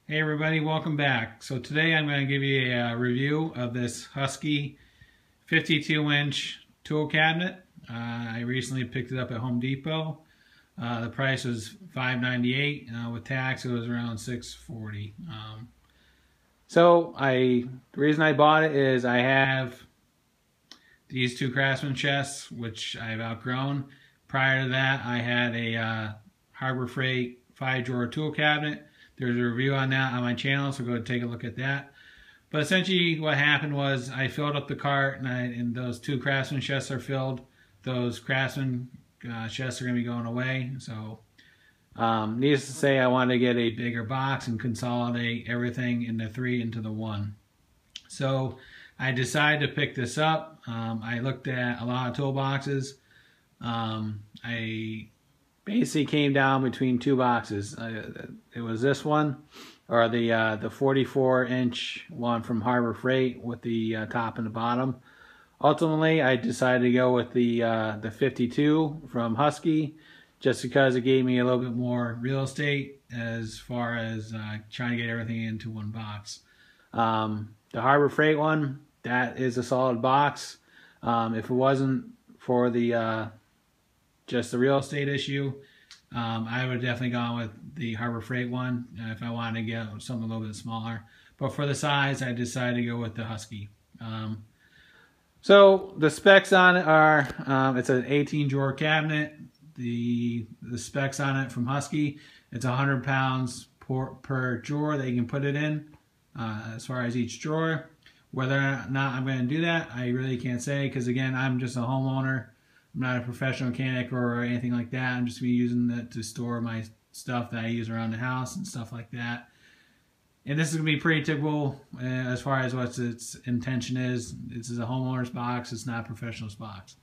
Hey everybody, welcome back. So today I'm going to give you a review of this Husky 52-inch tool cabinet. I recently picked it up at Home Depot. The price was $5.98. With tax it was around $6.40. The reason I bought it is I have these two Craftsman chests, which I've outgrown. Prior to that, I had a Harbor Freight 5-drawer tool cabinet. There's a review on that on my channel, so go and take a look at that. But essentially what happened was I filled up the cart and those two Craftsman chests are filled. Those Craftsman chests are going to be going away. So needless to say, I wanted to get a bigger box and consolidate everything in the 3 into the 1. So I decided to pick this up. I looked at a lot of toolboxes. I basically came down between two boxes. It was this one, or the 44-inch one from Harbor Freight with the top and the bottom. Ultimately, I decided to go with the 52 from Husky, just because it gave me a little bit more real estate as far as trying to get everything into one box. The Harbor Freight one, that is a solid box. If it wasn't for the just the real estate issue, I would have definitely gone with the Harbor Freight one if I wanted to get something a little bit smaller. But for the size, I decided to go with the Husky. So the specs on it are, it's an 18-drawer cabinet. The specs on it from Husky, it's 100 pounds per drawer that you can put it in, as far as each drawer. Whether or not I'm going to do that, I really can't say, because again, I'm just a homeowner. I'm not a professional mechanic or anything like that. I'm just going to be using it to store my stuff that I use around the house and stuff like that. And this is going to be pretty typical as far as what its intention is. This is a homeowner's box. It's not a professional's box.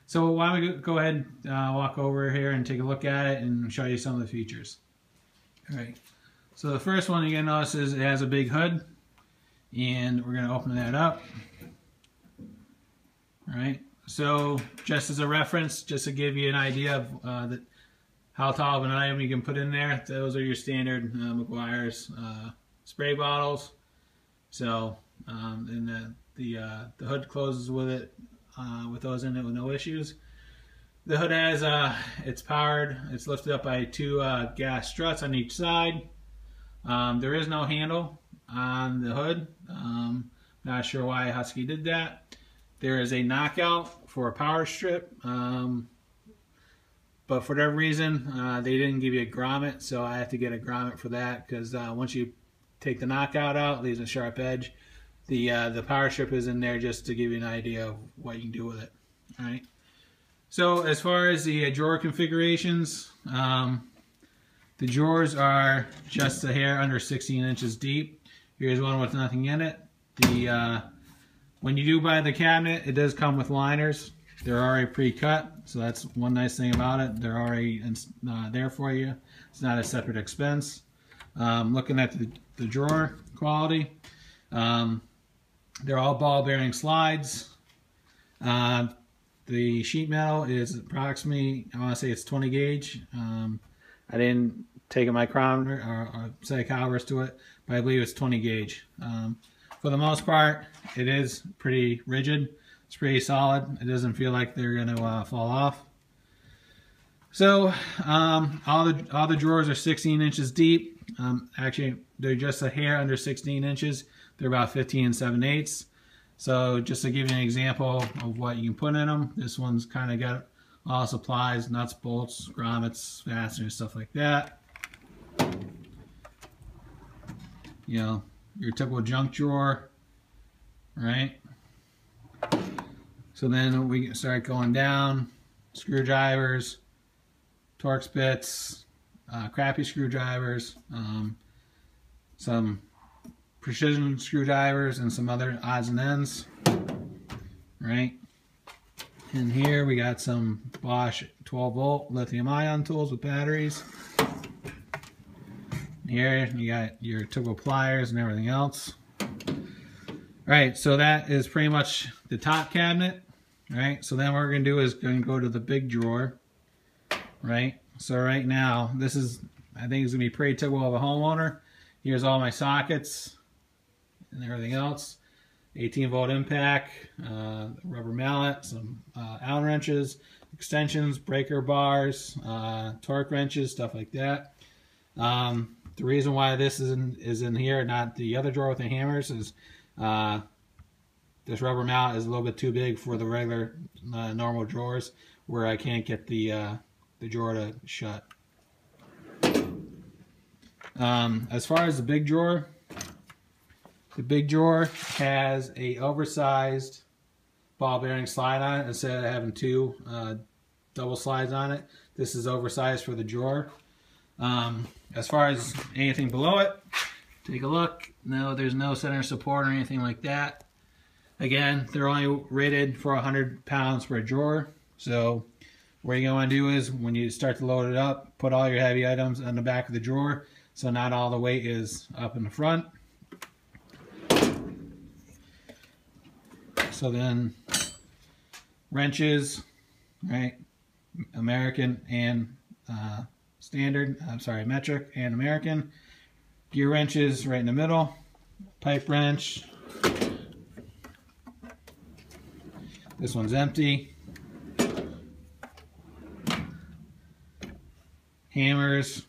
So why don't we go ahead and walk over here and take a look at it and show you some of the features. All right. So the first one you're going to notice is it has a big hood. And we're going to open that up. All right. So just as a reference, just to give you an idea of how tall of an item you can put in there, those are your standard McGuire's spray bottles. So and the hood closes with it, with those in it with no issues. The hood has it's powered. It's lifted up by two gas struts on each side. There is no handle on the hood. Not sure why Husky did that. There is a knockout for a power strip, but for whatever reason, they didn't give you a grommet, so I have to get a grommet for that, because once you take the knockout out, it leaves a sharp edge. The power strip is in there just to give you an idea of what you can do with it. All right. So as far as the drawer configurations, the drawers are just a hair under 16 inches deep. Here's one with nothing in it. When you do buy the cabinet, it does come with liners. They're already pre-cut, so that's one nice thing about it. They're already there for you. It's not a separate expense. Looking at the drawer quality, they're all ball bearing slides. The sheet metal is approximately, I want to say it's 20 gauge. I didn't take a micrometer or set of calibers to it, but I believe it's 20 gauge. For the most part, it is pretty rigid. It's pretty solid. It doesn't feel like they're going to fall off. So all the drawers are 16 inches deep. Actually, they're just a hair under 16 inches. They're about 15 7/8. So just to give you an example of what you can put in them, this one's kind of got all supplies, nuts, bolts, grommets, fasteners, stuff like that. You know, your typical junk drawer, right? So then we start going down: screwdrivers, Torx bits, crappy screwdrivers, some precision screwdrivers, and some other odds and ends, right? And here we got some Bosch 12-volt lithium-ion tools with batteries. Here you got your typical pliers and everything else. Alright, so that is pretty much the top cabinet. Alright, so then what we're going to do is going to go to the big drawer. Right, so right now, this is, I think it's going to be pretty typical of a homeowner. Here's all my sockets and everything else. 18-volt impact, rubber mallet, some Allen wrenches, extensions, breaker bars, torque wrenches, stuff like that. The reason why this is in here, not the other drawer with the hammers, is this rubber mallet is a little bit too big for the regular normal drawers, where I can't get the drawer to shut. As far as the big drawer has a oversized ball bearing slide on it instead of having two double slides on it. This is oversized for the drawer. As far as anything below it, take a look. No, there's no center support or anything like that. Again, they're only rated for 100 pounds per drawer. So what you're going to do is, when you start to load it up, put all your heavy items on the back of the drawer, so not all the weight is up in the front. So then, wrenches, right? American and metric and American. Gear wrenches right in the middle. Pipe wrench. This one's empty. Hammers,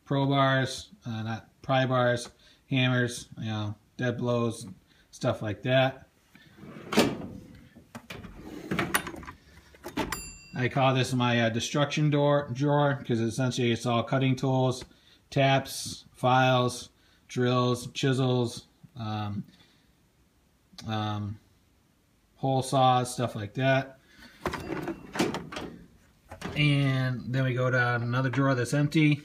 pro bars, not pry bars, hammers, you know, dead blows, stuff like that. I call this my destruction drawer, because essentially it's all cutting tools, taps, files, drills, chisels, hole saws, stuff like that. And then we go down another drawer that's empty.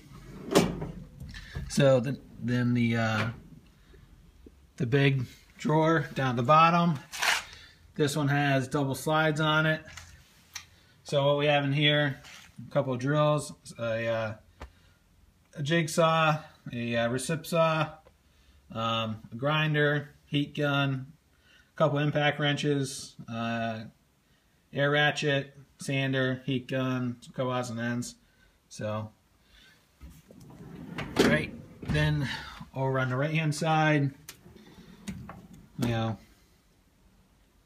So then the big drawer down at the bottom, this one has double slides on it. So what we have in here, a couple of drills, a jigsaw, a recip saw, a grinder, heat gun, a couple impact wrenches, air ratchet, sander, heat gun, a couple odds and ends. So, right, then over on the right hand side, you know,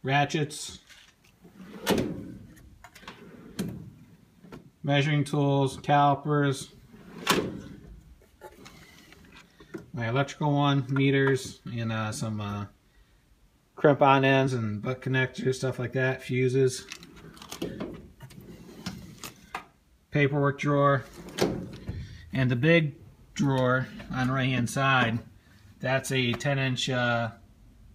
ratchets, measuring tools, calipers, my electrical one, meters, and some crimp-on ends and butt connectors, stuff like that, fuses, paperwork drawer, and the big drawer on the right hand side, that's a 10-inch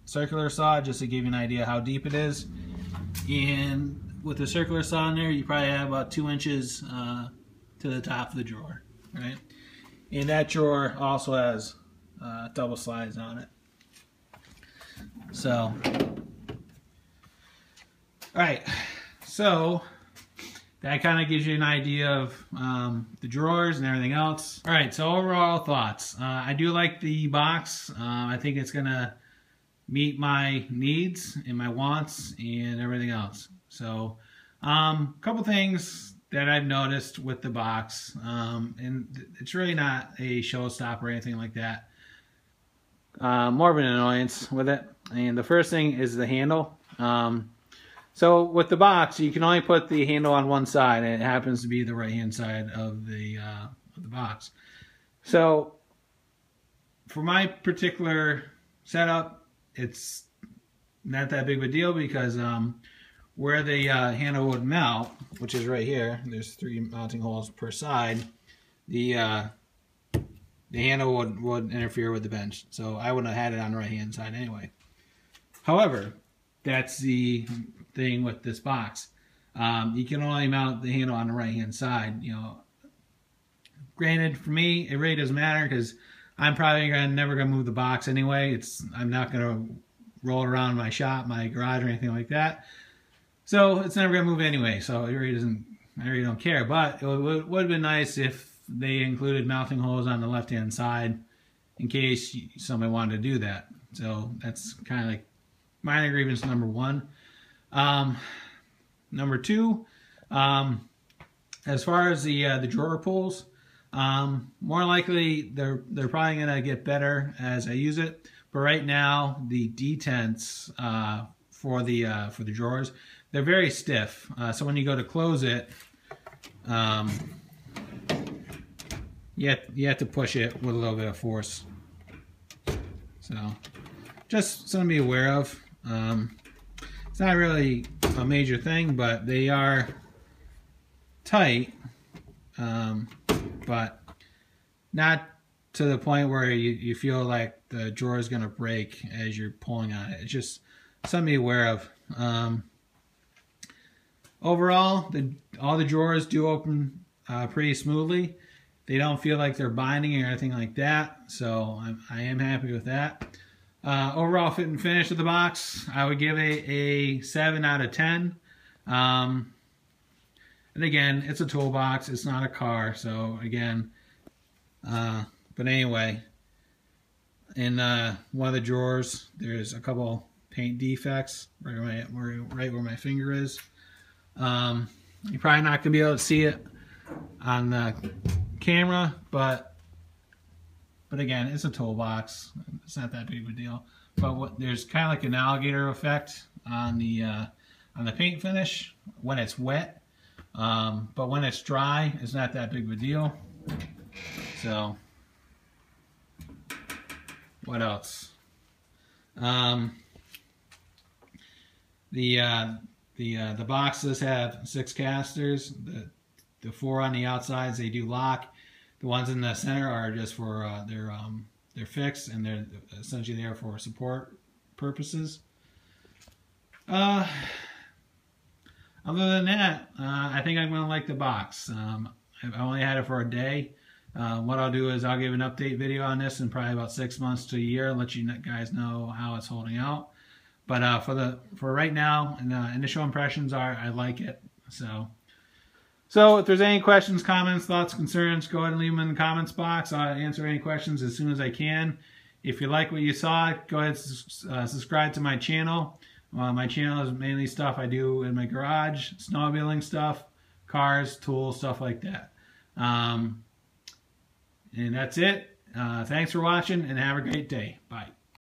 circular saw, just to give you an idea how deep it is. And with the circular saw in there, you probably have about 2 inches to the top of the drawer, right? And that drawer also has double slides on it. So, alright, so that kind of gives you an idea of the drawers and everything else. Alright, so overall thoughts. I do like the box. I think it's going to meet my needs and my wants and everything else. So, a couple things that I've noticed with the box, and it's really not a showstopper or anything like that. More of an annoyance with it. And the first thing is the handle. So with the box, you can only put the handle on one side, and it happens to be the right-hand side of the box. So for my particular setup, it's not that big of a deal, because where the handle would mount, which is right here, there's 3 mounting holes per side, the handle would interfere with the bench. So I wouldn't have had it on the right-hand side anyway. However, that's the thing with this box. You can only mount the handle on the right-hand side. You know, granted, for me, it really doesn't matter, because I'm probably never gonna move the box anyway. I'm not gonna roll it around my shop, my garage, or anything like that. So it's never gonna move anyway. So it really doesn't. I really don't care. But it would have been nice if they included mounting holes on the left-hand side, in case somebody wanted to do that. So that's kind of like minor grievance number 1. Number 2, as far as the drawer pulls, More likely, they're probably gonna get better as I use it. But right now, the detents for the drawers, they're very stiff. So when you go to close it, you have to push it with a little bit of force. So just something to be aware of. It's not really a major thing, but they are tight, but not to the point where you feel like the drawer is going to break as you're pulling on it. It's just something to be aware of. Overall, all the drawers do open pretty smoothly. They don't feel like they're binding or anything like that, so I am happy with that. Overall fit and finish of the box, I would give it a 7 out of 10. And again, it's a toolbox, it's not a car, so again, but anyway, in one of the drawers, there's a couple paint defects right where my finger is. You're probably not going to be able to see it on the camera, but again, it's a toolbox. It's not that big of a deal. But there's kind of like an alligator effect on the paint finish when it's wet. But when it's dry, it's not that big of a deal. So, what else? The boxes have 6 casters. The 4 on the outsides, they do lock. The ones in the center are just for they're fixed, and they're essentially there for support purposes. Other than that, I think I'm going to like the box. I only had it for a day. What I'll do is I'll give an update video on this in probably about 6 months to a year, and let you guys know how it's holding out. But for right now, initial impressions are I like it. So if there's any questions, comments, thoughts, concerns, go ahead and leave them in the comments box. I'll answer any questions as soon as I can. If you like what you saw, go ahead and subscribe to my channel. My channel is mainly stuff I do in my garage, snowmobiling stuff, cars, tools, stuff like that. And that's it. Thanks for watching, and have a great day. Bye.